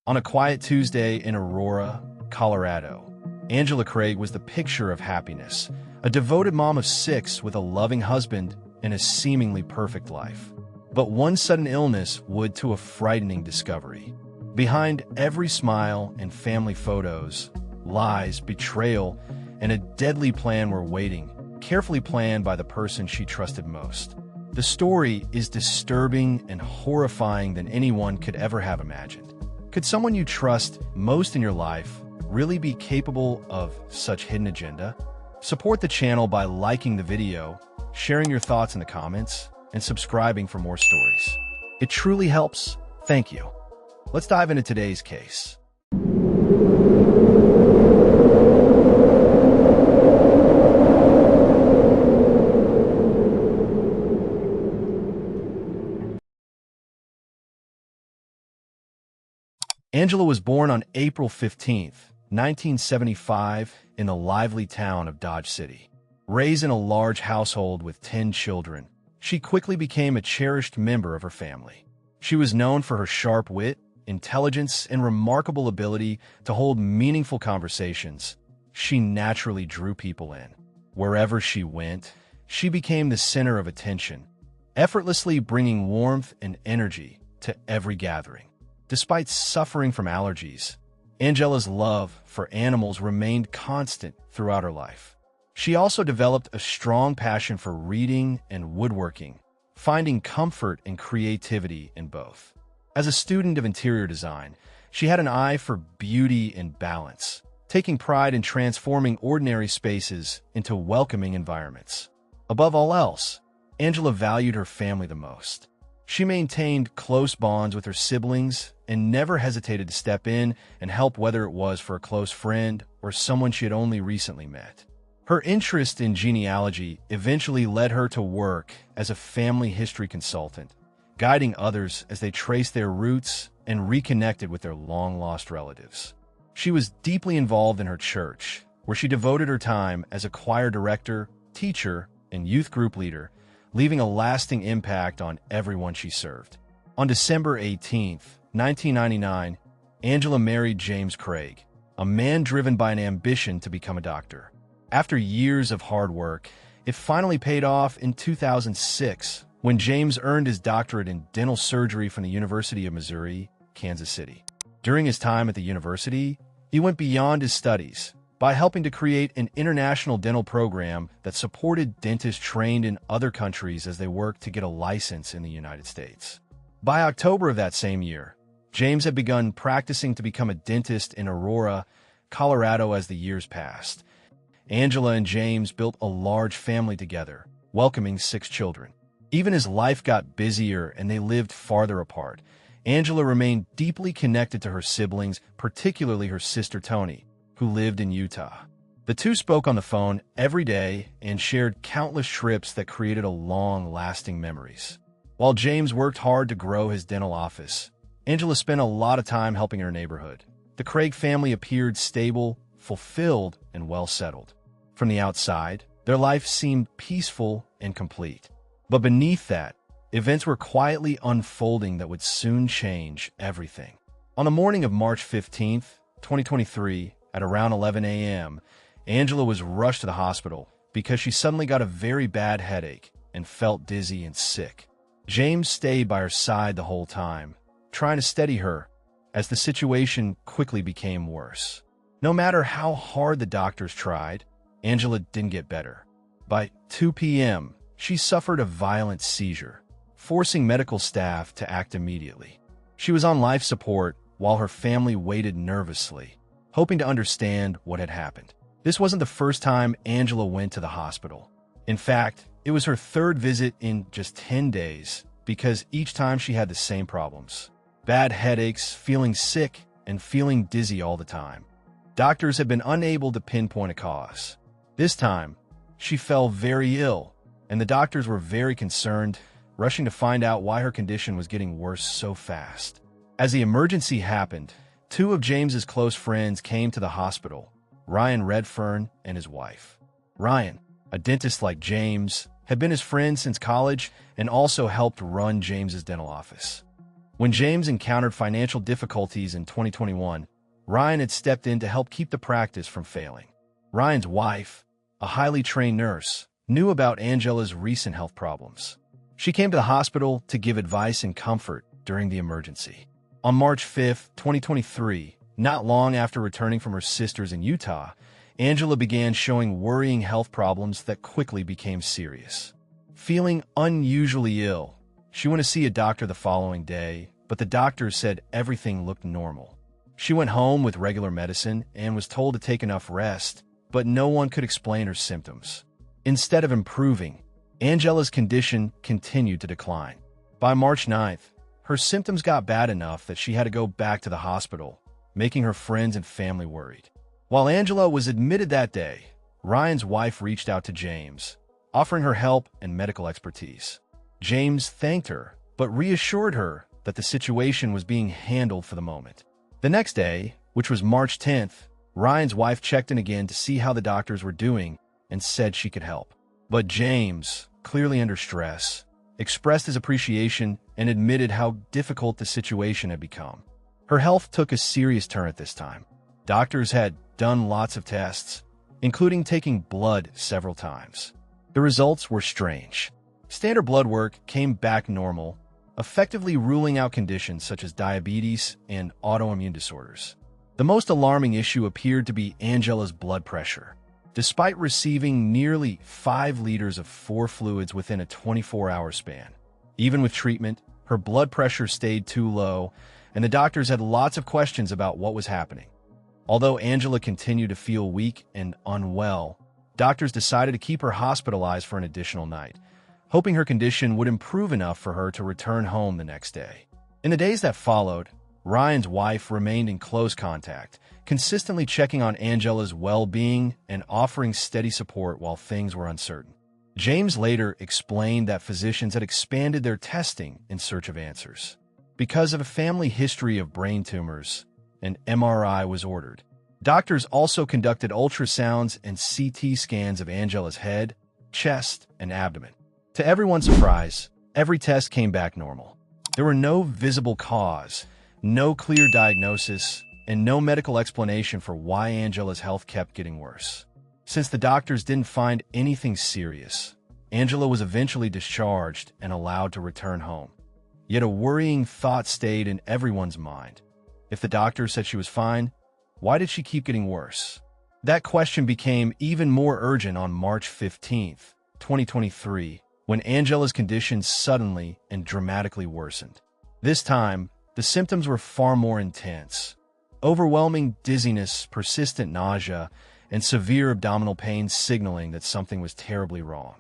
On a quiet Tuesday in Aurora, Colorado, Angela Craig was the picture of happiness, a devoted mom of 6 with a loving husband and a seemingly perfect life. But one sudden illness would to a frightening discovery. Behind every smile and family photos, lies, betrayal, and a deadly plan were waiting, carefully planned by the person she trusted most. The story is disturbing and horrifying than anyone could ever have imagined. Could someone you trust most in your life really be capable of such hidden agenda? Support the channel by liking the video, sharing your thoughts in the comments, and subscribing for more stories. It truly helps. Thank you. Let's dive into today's case. Angela was born on April 15, 1975, in the lively town of Dodge City. Raised in a large household with 10 children, she quickly became a cherished member of her family. She was known for her sharp wit, intelligence, and remarkable ability to hold meaningful conversations. She naturally drew people in. Wherever she went, she became the center of attention, effortlessly bringing warmth and energy to every gathering. Despite suffering from allergies, Angela's love for animals remained constant throughout her life. She also developed a strong passion for reading and woodworking, finding comfort and creativity in both. As a student of interior design, she had an eye for beauty and balance, taking pride in transforming ordinary spaces into welcoming environments. Above all else, Angela valued her family the most. She maintained close bonds with her siblings and never hesitated to step in and help, whether it was for a close friend or someone she had only recently met. Her interest in genealogy eventually led her to work as a family history consultant, guiding others as they traced their roots and reconnected with their long-lost relatives. She was deeply involved in her church, where she devoted her time as a choir director, teacher, and youth group leader, leaving a lasting impact on everyone she served. On December 18, 1999, Angela married James Craig, a man driven by an ambition to become a doctor. After years of hard work, it finally paid off in 2006 when James earned his doctorate in dental surgery from the University of Missouri, Kansas City. During his time at the university, he went beyond his studies by helping to create an international dental program that supported dentists trained in other countries as they worked to get a license in the United States. By October of that same year, James had begun practicing to become a dentist in Aurora, Colorado. As the years passed, Angela and James built a large family together, welcoming 6 children. Even as life got busier and they lived farther apart, Angela remained deeply connected to her siblings, particularly her sister Toni, who lived in Utah. The two spoke on the phone every day and shared countless trips that created long-lasting memories. While James worked hard to grow his dental office, Angela spent a lot of time helping her neighborhood. The Craig family appeared stable, fulfilled, and well-settled. From the outside, their life seemed peaceful and complete. But beneath that, events were quietly unfolding that would soon change everything. On the morning of March 15, 2023, at around 11 a.m., Angela was rushed to the hospital because she suddenly got a very bad headache and felt dizzy and sick. James stayed by her side the whole time, trying to steady her as the situation quickly became worse. No matter how hard the doctors tried, Angela didn't get better. By 2 p.m., she suffered a violent seizure, forcing medical staff to act immediately. She was on life support while her family waited nervously, hoping to understand what had happened. This wasn't the first time Angela went to the hospital. In fact, it was her 3rd visit in just 10 days because each time she had the same problems: bad headaches, feeling sick, and feeling dizzy all the time. Doctors had been unable to pinpoint a cause. This time, she fell very ill, and the doctors were very concerned, rushing to find out why her condition was getting worse so fast. As the emergency happened, 2 of James's close friends came to the hospital, Ryan Redfern and his wife. Ryan, a dentist like James, had been his friend since college and also helped run James's dental office. When James encountered financial difficulties in 2021, Ryan had stepped in to help keep the practice from failing. Ryan's wife, a highly trained nurse, knew about Angela's recent health problems. She came to the hospital to give advice and comfort during the emergency. On March 5, 2023, not long after returning from her sisters in Utah, Angela began showing worrying health problems that quickly became serious. Feeling unusually ill, she went to see a doctor the following day, but the doctor said everything looked normal. She went home with regular medicine and was told to take enough rest, but no one could explain her symptoms. Instead of improving, Angela's condition continued to decline. By March 9th, her symptoms got bad enough that she had to go back to the hospital, making her friends and family worried. While Angela was admitted that day, Ryan's wife reached out to James, offering her help and medical expertise. James thanked her, but reassured her that the situation was being handled for the moment. The next day, which was March 10th, Ryan's wife checked in again to see how the doctors were doing and said she could help. But James, clearly under stress, expressed his appreciation and admitted how difficult the situation had become. Her health took a serious turn at this time. Doctors had done lots of tests, including taking blood several times. The results were strange. Standard blood work came back normal, effectively ruling out conditions such as diabetes and autoimmune disorders. The most alarming issue appeared to be Angela's blood pressure. Despite receiving nearly 5 liters of 4 fluids within a 24-hour span, even with treatment, her blood pressure stayed too low, and the doctors had lots of questions about what was happening. Although Angela continued to feel weak and unwell, doctors decided to keep her hospitalized for an additional night, hoping her condition would improve enough for her to return home the next day. In the days that followed, Ryan's wife remained in close contact, consistently checking on Angela's well-being and offering steady support while things were uncertain. James later explained that physicians had expanded their testing in search of answers. Because of a family history of brain tumors, an MRI was ordered. Doctors also conducted ultrasounds and CT scans of Angela's head, chest, and abdomen. To everyone's surprise, every test came back normal. There were no visible cause, no clear diagnosis, and no medical explanation for why Angela's health kept getting worse. Since the doctors didn't find anything serious, Angela was eventually discharged and allowed to return home. Yet a worrying thought stayed in everyone's mind. If the doctor said she was fine, why did she keep getting worse? That question became even more urgent on March 15, 2023, when Angela's condition suddenly and dramatically worsened. This time, the symptoms were far more intense. Overwhelming dizziness, persistent nausea, and severe abdominal pain signaling that something was terribly wrong.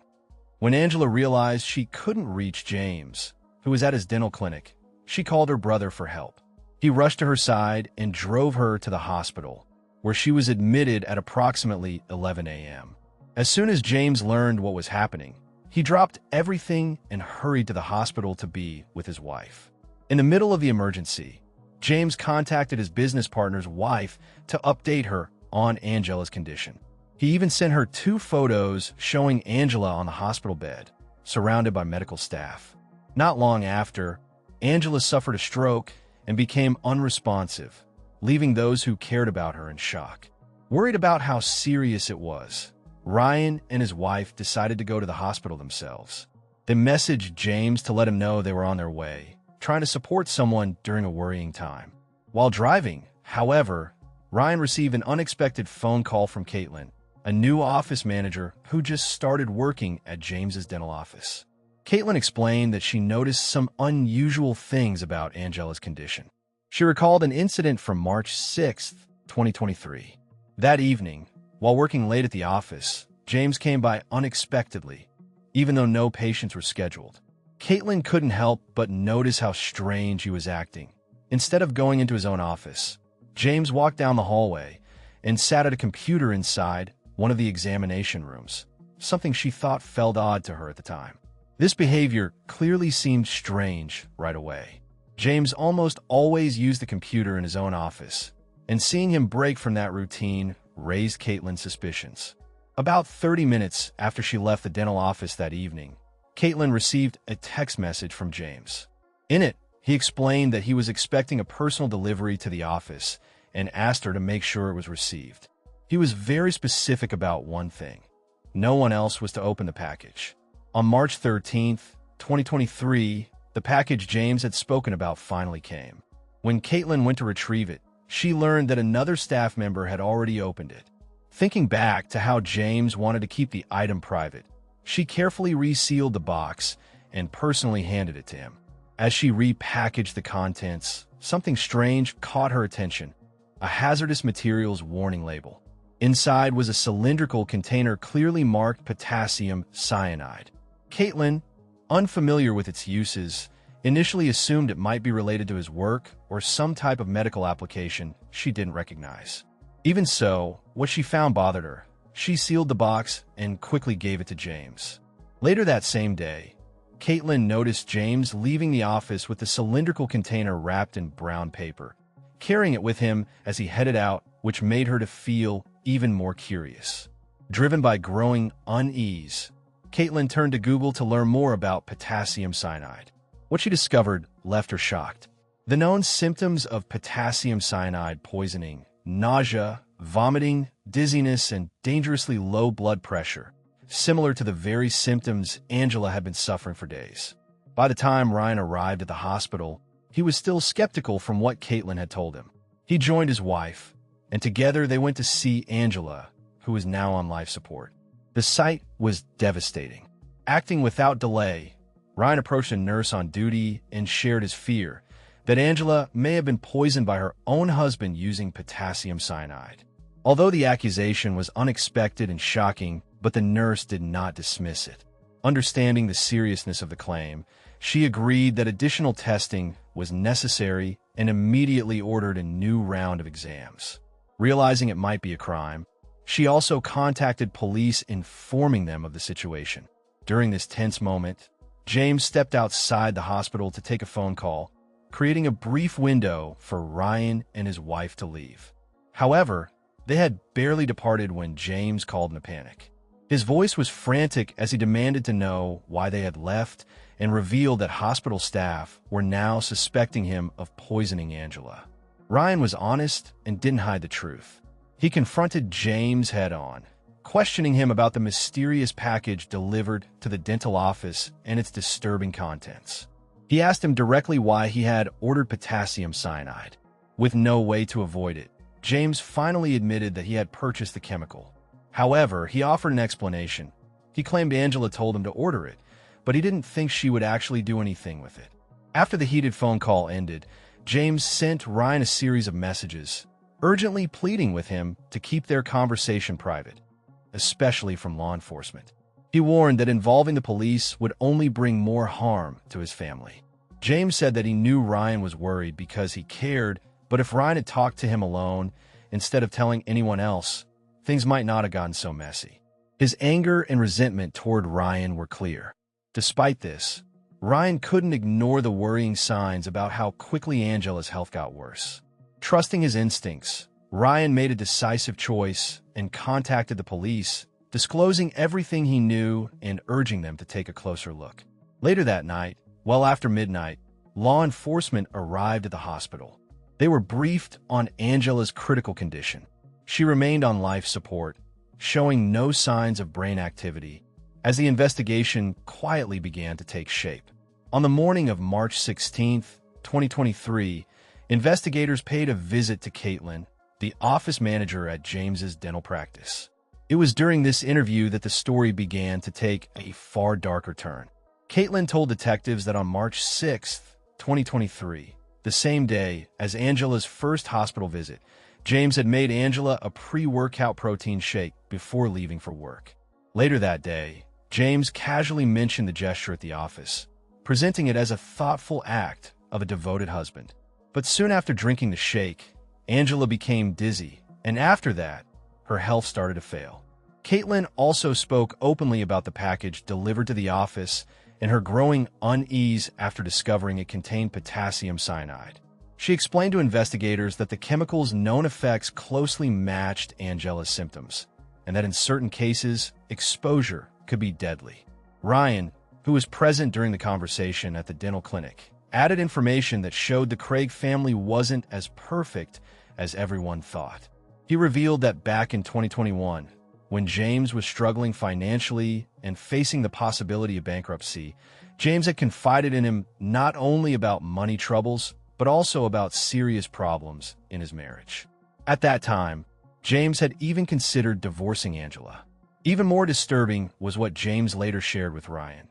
When Angela realized she couldn't reach James, who was at his dental clinic, she called her brother for help. He rushed to her side and drove her to the hospital, where she was admitted at approximately 11 a.m. As soon as James learned what was happening, he dropped everything and hurried to the hospital to be with his wife. In the middle of the emergency, James contacted his business partner's wife to update her on Angela's condition. He even sent her 2 photos showing Angela on the hospital bed, surrounded by medical staff. Not long after, Angela suffered a stroke and became unresponsive, leaving those who cared about her in shock. Worried about how serious it was, Ryan and his wife decided to go to the hospital themselves. They messaged James to let him know they were on their way, trying to support someone during a worrying time. While driving, however, Ryan received an unexpected phone call from Caitlin, a new office manager who just started working at James's dental office. Caitlin explained that she noticed some unusual things about Angela's condition. She recalled an incident from March 6, 2023. That evening, while working late at the office, James came by unexpectedly, even though no patients were scheduled. Caitlin couldn't help but notice how strange he was acting. Instead of going into his own office, James walked down the hallway and sat at a computer inside one of the examination rooms, something she thought felt odd to her at the time. This behavior clearly seemed strange right away. James almost always used the computer in his own office, and seeing him break from that routine raised Caitlin's suspicions. About 30 minutes after she left the dental office that evening, Caitlin received a text message from James. In it, He explained that he was expecting a personal delivery to the office and asked her to make sure it was received. He was very specific about one thing. No one else was to open the package. On March 13th, 2023, the package James had spoken about finally came. When Caitlin went to retrieve it, she learned that another staff member had already opened it. Thinking back to how James wanted to keep the item private, she carefully resealed the box and personally handed it to him. As she repackaged the contents, something strange caught her attention: a hazardous materials warning label. Inside was a cylindrical container clearly marked potassium cyanide. Caitlin, unfamiliar with its uses, initially assumed it might be related to his work or some type of medical application she didn't recognize. Even so, what she found bothered her. She sealed the box and quickly gave it to James. Later that same day, Caitlin noticed James leaving the office with the cylindrical container wrapped in brown paper, carrying it with him as he headed out, which made her to feel even more curious. Driven by growing unease, Caitlin turned to Google to learn more about potassium cyanide. What she discovered left her shocked. The known symptoms of potassium cyanide poisoning: nausea, vomiting, dizziness, and dangerously low blood pressure, similar to the very symptoms Angela had been suffering for days. By the time Ryan arrived at the hospital, he was still skeptical from what Caitlin had told him. He joined his wife, and together they went to see Angela, who was now on life support. The sight was devastating. Acting without delay, Ryan approached a nurse on duty and shared his fear that Angela may have been poisoned by her own husband using potassium cyanide. Although the accusation was unexpected and shocking, but the nurse did not dismiss it. Understanding the seriousness of the claim, she agreed that additional testing was necessary and immediately ordered a new round of exams. Realizing it might be a crime, she also contacted police, informing them of the situation. During this tense moment, James stepped outside the hospital to take a phone call, creating a brief window for Ryan and his wife to leave. However, they had barely departed when James called in a panic. His voice was frantic as he demanded to know why they had left and revealed that hospital staff were now suspecting him of poisoning Angela. Ryan was honest and didn't hide the truth. He confronted James head-on, questioning him about the mysterious package delivered to the dental office and its disturbing contents. He asked him directly why he had ordered potassium cyanide. With no way to avoid it, James finally admitted that he had purchased the chemical. However, he offered an explanation. He claimed Angela told him to order it, but he didn't think she would actually do anything with it. After the heated phone call ended, James sent Ryan a series of messages, urgently pleading with him to keep their conversation private, especially from law enforcement. He warned that involving the police would only bring more harm to his family. James said that he knew Ryan was worried because he cared, but if Ryan had talked to him alone, instead of telling anyone else, things might not have gotten so messy. His anger and resentment toward Ryan were clear. Despite this, Ryan couldn't ignore the worrying signs about how quickly Angela's health got worse. Trusting his instincts, Ryan made a decisive choice and contacted the police, disclosing everything he knew and urging them to take a closer look. Later that night, well after midnight, law enforcement arrived at the hospital. They were briefed on Angela's critical condition. She remained on life support, showing no signs of brain activity, as the investigation quietly began to take shape. On the morning of March 16, 2023, investigators paid a visit to Caitlin, the office manager at James's dental practice. It was during this interview that the story began to take a far darker turn. Caitlin told detectives that on March 6, 2023, the same day as Angela's first hospital visit, James had made Angela a pre-workout protein shake before leaving for work. Later that day, James casually mentioned the gesture at the office, presenting it as a thoughtful act of a devoted husband. But soon after drinking the shake, Angela became dizzy, and after that, her health started to fail. Caitlin also spoke openly about the package delivered to the office and her growing unease after discovering it contained potassium cyanide. She explained to investigators that the chemical's known effects closely matched Angela's symptoms, and that in certain cases, exposure could be deadly. Ryan, who was present during the conversation at the dental clinic, added information that showed the Craig family wasn't as perfect as everyone thought. He revealed that back in 2021, when James was struggling financially and facing the possibility of bankruptcy, James had confided in him not only about money troubles, but also about serious problems in his marriage. At that time, James had even considered divorcing Angela. Even more disturbing was what James later shared with Ryan,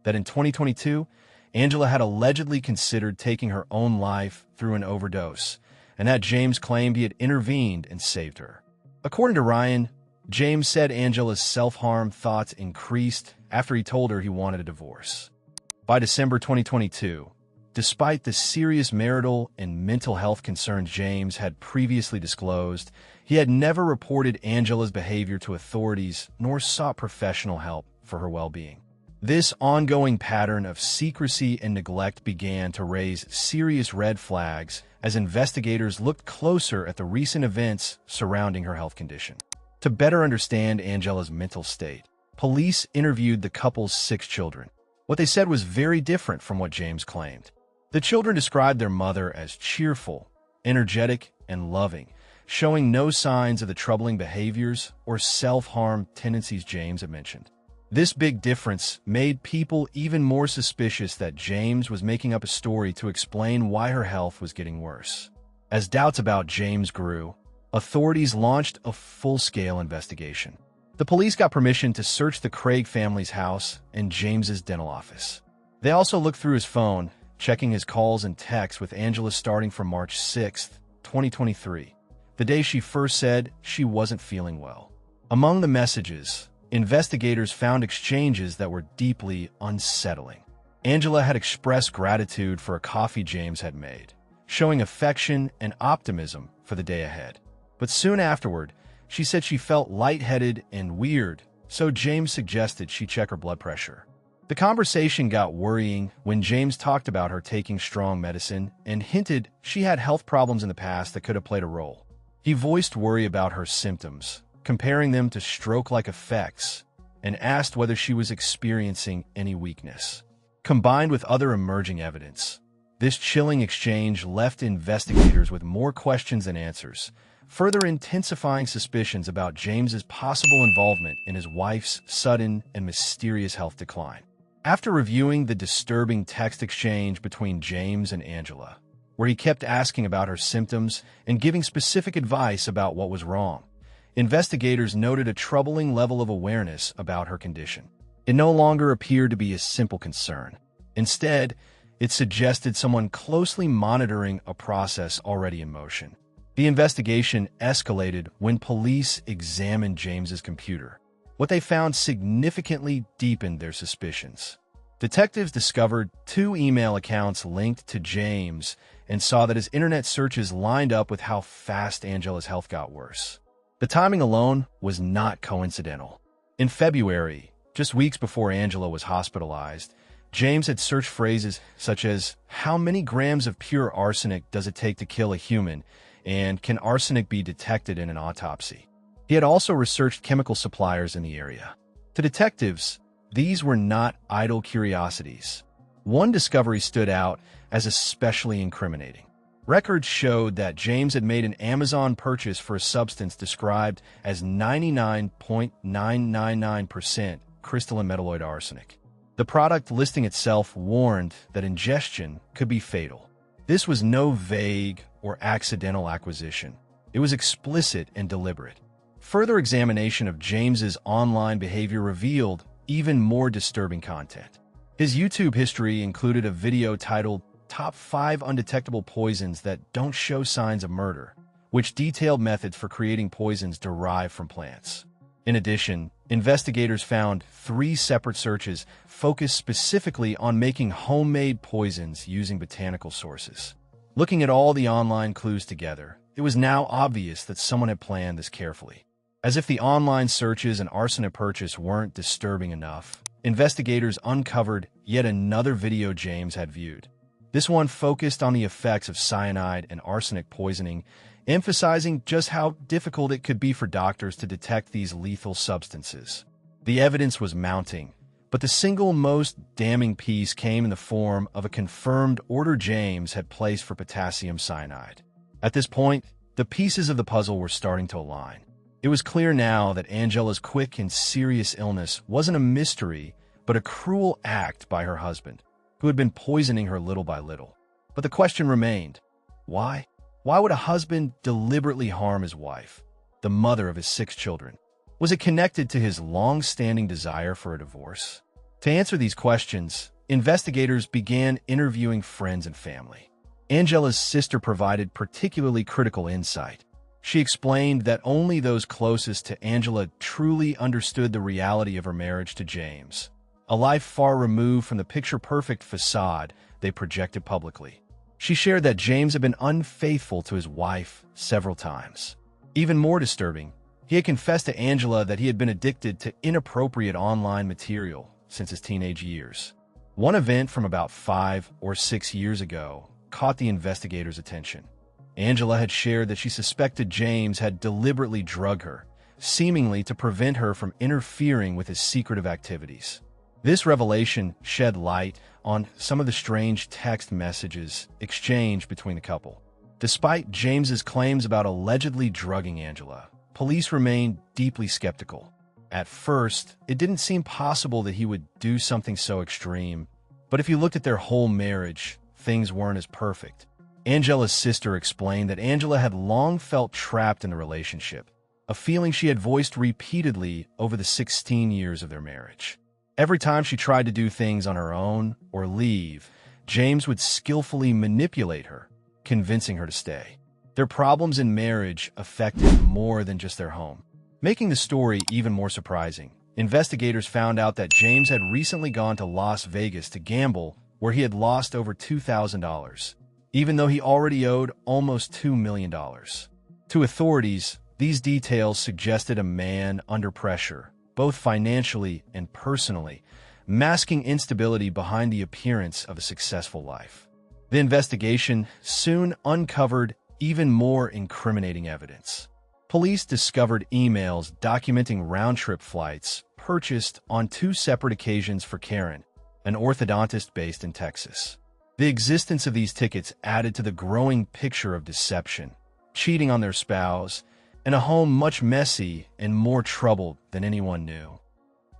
that in 2022, Angela had allegedly considered taking her own life through an overdose, and that James claimed he had intervened and saved her. According to Ryan, James said Angela's self-harm thoughts increased after he told her he wanted a divorce. By December 2022, despite the serious marital and mental health concerns James had previously disclosed, he had never reported Angela's behavior to authorities nor sought professional help for her well-being. This ongoing pattern of secrecy and neglect began to raise serious red flags as investigators looked closer at the recent events surrounding her health condition. To better understand Angela's mental state, police interviewed the couple's 6 children. What they said was very different from what James claimed. The children described their mother as cheerful, energetic, and loving, showing no signs of the troubling behaviors or self-harm tendencies James had mentioned. This big difference made people even more suspicious that James was making up a story to explain why her health was getting worse. As doubts about James grew, authorities launched a full-scale investigation. The police got permission to search the Craig family's house and James's dental office. They also looked through his phone, checking his calls and texts with Angela starting from March 6, 2023, the day she first said she wasn't feeling well. Among the messages, investigators found exchanges that were deeply unsettling. Angela had expressed gratitude for a coffee James had made, showing affection and optimism for the day ahead. But soon afterward, she said she felt lightheaded and weird, so James suggested she check her blood pressure. The conversation got worrying when James talked about her taking strong medicine and hinted she had health problems in the past that could have played a role. He voiced worry about her symptoms, comparing them to stroke-like effects, and asked whether she was experiencing any weakness. Combined with other emerging evidence, this chilling exchange left investigators with more questions than answers, further intensifying suspicions about James's possible involvement in his wife's sudden and mysterious health decline. After reviewing the disturbing text exchange between James and Angela, where he kept asking about her symptoms and giving specific advice about what was wrong, investigators noted a troubling level of awareness about her condition. It no longer appeared to be a simple concern. Instead, it suggested someone closely monitoring a process already in motion. The investigation escalated when police examined James's computer. What they found significantly deepened their suspicions. Detectives discovered 2 email accounts linked to James and saw that his internet searches lined up with how fast Angela's health got worse. The timing alone was not coincidental. In February, just weeks before Angela was hospitalized, James had searched phrases such as, "How many grams of pure arsenic does it take to kill a human?" and "Can arsenic be detected in an autopsy?" He had also researched chemical suppliers in the area. To detectives, these were not idle curiosities. One discovery stood out as especially incriminating. Records showed that James had made an Amazon purchase for a substance described as 99.999% crystalline metalloid arsenic. The product listing itself warned that ingestion could be fatal. This was no vague or accidental acquisition. It was explicit and deliberate. Further examination of James's online behavior revealed even more disturbing content. His YouTube history included a video titled Top 5 Undetectable Poisons That Don't Show Signs of Murder, which detailed methods for creating poisons derived from plants. In addition, investigators found 3 separate searches focused specifically on making homemade poisons using botanical sources. Looking at all the online clues together, it was now obvious that someone had planned this carefully. As if the online searches and arsenic purchase weren't disturbing enough, investigators uncovered yet another video James had viewed. This one focused on the effects of cyanide and arsenic poisoning, emphasizing just how difficult it could be for doctors to detect these lethal substances. The evidence was mounting, But the single most damning piece came in the form of a confirmed order James had placed for potassium cyanide. At this point, the pieces of the puzzle were starting to align. It was clear now that Angela's quick and serious illness wasn't a mystery, but a cruel act by her husband, who had been poisoning her little by little. But the question remained, why? Why would a husband deliberately harm his wife, the mother of his 6 children? Was it connected to his long-standing desire for a divorce? To answer these questions, investigators began interviewing friends and family. Angela's sister provided particularly critical insight. She explained that only those closest to Angela truly understood the reality of her marriage to James, a life far removed from the picture-perfect facade they projected publicly. She shared that James had been unfaithful to his wife several times. Even more disturbing, he had confessed to Angela that he had been addicted to inappropriate online material since his teenage years. One event from about 5 or 6 years ago caught the investigators' attention. Angela had shared that she suspected James had deliberately drugged her, seemingly to prevent her from interfering with his secretive activities. This revelation shed light on some of the strange text messages exchanged between the couple. Despite James's claims about allegedly drugging Angela, police remained deeply skeptical. At first, it didn't seem possible that he would do something so extreme, but if you looked at their whole marriage, things weren't as perfect. Angela's sister explained that Angela had long felt trapped in the relationship, a feeling she had voiced repeatedly over the 16 years of their marriage. Every time she tried to do things on her own or leave, James would skillfully manipulate her, convincing her to stay. Their problems in marriage affected more than just their home. Making the story even more surprising, investigators found out that James had recently gone to Las Vegas to gamble, where he had lost over $2,000, even though he already owed almost $2 million. To authorities, these details suggested a man under pressure, both financially and personally, masking instability behind the appearance of a successful life. The investigation soon uncovered even more incriminating evidence. Police discovered emails documenting round-trip flights purchased on 2 separate occasions for Karen, an orthodontist based in Texas. The existence of these tickets added to the growing picture of deception, cheating on their spouse, and a home much messy and more troubled than anyone knew.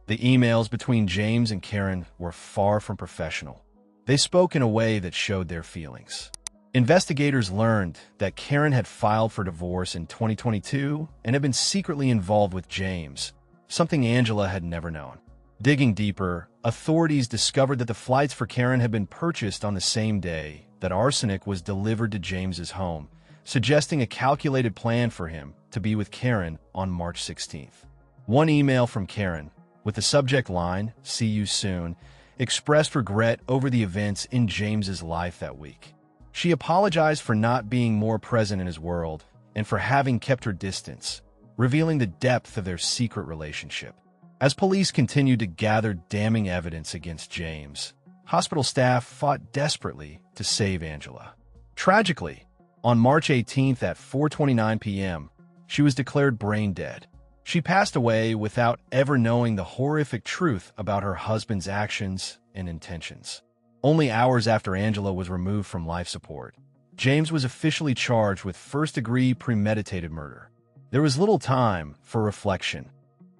The emails between James and Karen were far from professional. They spoke in a way that showed their feelings. Investigators learned that Karen had filed for divorce in 2022 and had been secretly involved with James, something Angela had never known. Digging deeper, authorities discovered that the flights for Karen had been purchased on the same day that arsenic was delivered to James's home, suggesting a calculated plan for him to be with Karen on March 16th. One email from Karen, with the subject line, "See you soon," expressed regret over the events in James's life that week. She apologized for not being more present in his world and for having kept her distance, revealing the depth of their secret relationship. As police continued to gather damning evidence against James, hospital staff fought desperately to save Angela. Tragically, on March 18th at 4:29 p.m., she was declared brain dead. She passed away without ever knowing the horrific truth about her husband's actions and intentions. Only hours after Angela was removed from life support, James was officially charged with first-degree premeditated murder. There was little time for reflection.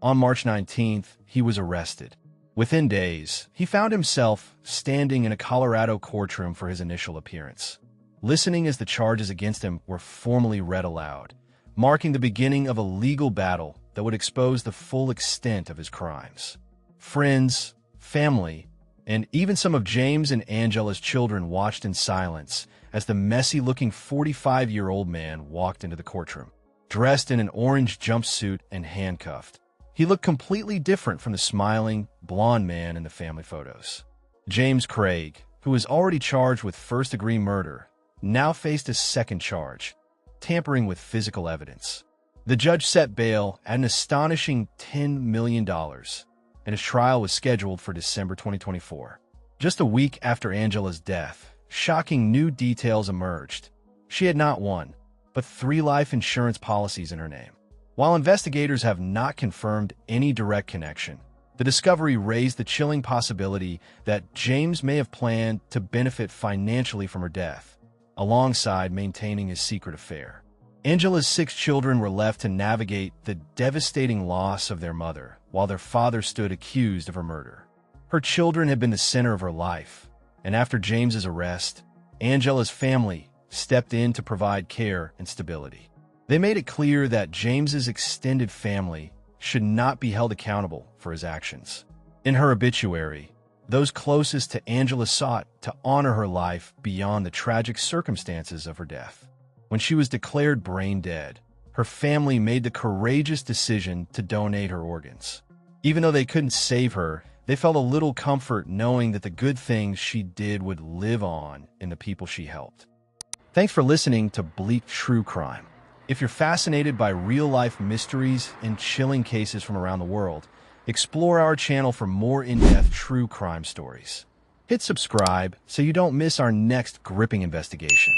On March 19th, he was arrested. Within days, he found himself standing in a Colorado courtroom for his initial appearance, listening as the charges against him were formally read aloud, marking the beginning of a legal battle that would expose the full extent of his crimes. Friends, family, and even some of James and Angela's children watched in silence as the messy-looking 45-year-old man walked into the courtroom. Dressed in an orange jumpsuit and handcuffed, he looked completely different from the smiling, blonde man in the family photos. James Craig, who was already charged with first-degree murder, now faced a second charge, tampering with physical evidence. The judge set bail at an astonishing $10 million, and his trial was scheduled for December 2024. Just a week after Angela's death, shocking new details emerged. She had not one, but 3 life insurance policies in her name. While investigators have not confirmed any direct connection, The discovery raised the chilling possibility that James may have planned to benefit financially from her death, alongside maintaining his secret affair. Angela's 6 children were left to navigate the devastating loss of their mother, while their father stood accused of her murder. Her children had been the center of her life, and after James's arrest, Angela's family stepped in to provide care and stability. They made it clear that James's extended family should not be held accountable for his actions. In her obituary, those closest to Angela sought to honor her life beyond the tragic circumstances of her death. When she was declared brain dead, her family made the courageous decision to donate her organs. Even though they couldn't save her, they felt a little comfort knowing that the good things she did would live on in the people she helped. Thanks for listening to Bleaked True Crime. If you're fascinated by real-life mysteries and chilling cases from around the world, explore our channel for more in-depth true crime stories. Hit subscribe so you don't miss our next gripping investigation.